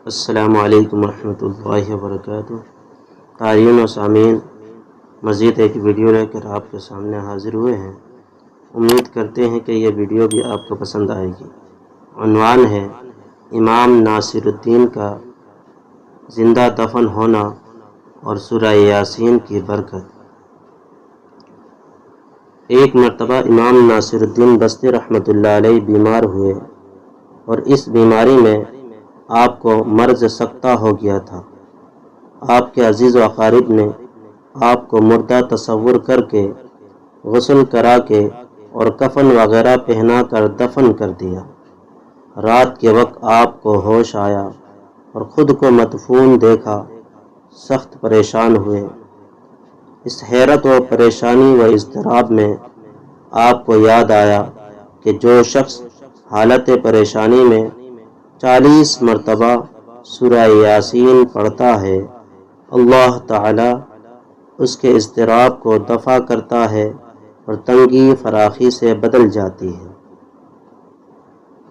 السلام علیکم ورحمۃ اللہ وبرکاتہ۔ قارئین و سامعین، مزید ایک ویڈیو لے کر آپ کے سامنے حاضر ہوئے ہیں۔ امید کرتے ہیں کہ یہ ویڈیو بھی آپ کو پسند آئے گی۔ عنوان ہے امام ناصر الدین کا زندہ دفن ہونا اور سورہ یاسین کی برکت۔ ایک مرتبہ امام ناصر الدین بستی رحمۃ اللہ علیہ بیمار ہوئے اور اس بیماری میں آپ کو مرض سکتہ ہو گیا تھا۔ آپ کے عزیز و اقارب نے آپ کو مردہ تصور کر کے غسل کرا کے اور کفن وغیرہ پہنا کر دفن کر دیا۔ رات کے وقت آپ کو ہوش آیا اور خود کو مدفون دیکھا، سخت پریشان ہوئے۔ اس حیرت و پریشانی و اضطراب میں آپ کو یاد آیا کہ جو شخص حالت پریشانی میں 40 مرتبہ سورہ یاسین پڑھتا ہے، اللہ تعالی اس کے اضطراب کو دفع کرتا ہے اور تنگی فراخی سے بدل جاتی ہے۔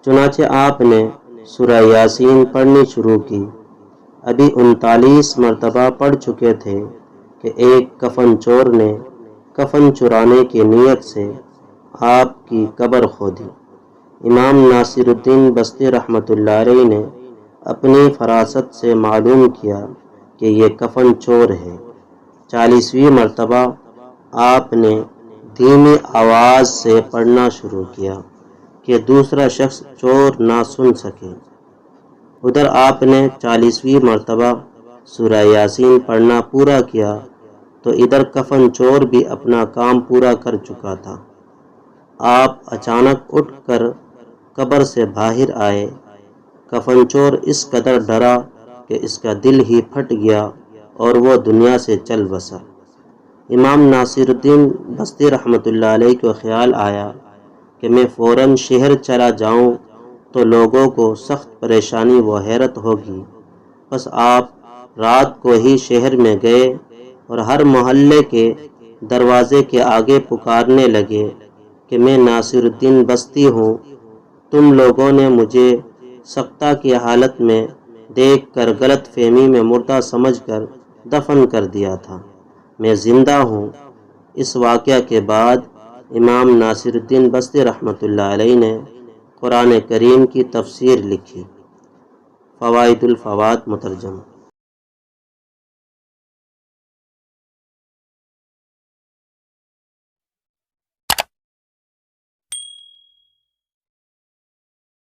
چنانچہ آپ نے سورہ یاسین پڑھنی شروع کی۔ ابھی 39 مرتبہ پڑھ چکے تھے کہ ایک کفن چور نے کفن چرانے کی نیت سے آپ کی قبر کھودی۔ امام ناصر الدین بستی رحمۃ اللہ علیہ نے اپنی فراست سے معلوم کیا کہ یہ کفن چور ہے۔ 40ویں مرتبہ آپ نے دھیمی آواز سے پڑھنا شروع کیا کہ دوسرا شخص چور نہ سن سکے۔ ادھر آپ نے 40ویں مرتبہ سورہ یاسین پڑھنا پورا کیا تو ادھر کفن چور بھی اپنا کام پورا کر چکا تھا۔ آپ اچانک اٹھ کر قبر سے باہر آئے۔ کفن چور اس قدر ڈرا کہ اس کا دل ہی پھٹ گیا اور وہ دنیا سے چل بسا۔ امام ناصر الدین بستی رحمۃ اللہ علیہ کو خیال آیا کہ میں فوراً شہر چلا جاؤں تو لوگوں کو سخت پریشانی و حیرت ہوگی۔ بس آپ رات کو ہی شہر میں گئے اور ہر محلے کے دروازے کے آگے پکارنے لگے کہ میں ناصر الدین بستی ہوں، تم لوگوں نے مجھے سکتہ کی حالت میں دیکھ کر غلط فہمی میں مردہ سمجھ کر دفن کر دیا تھا، میں زندہ ہوں۔ اس واقعہ کے بعد امام ناصر الدین بستی رحمۃ اللہ علیہ نے قرآن کریم کی تفسیر لکھی۔ فوائد الفوات مترجم۔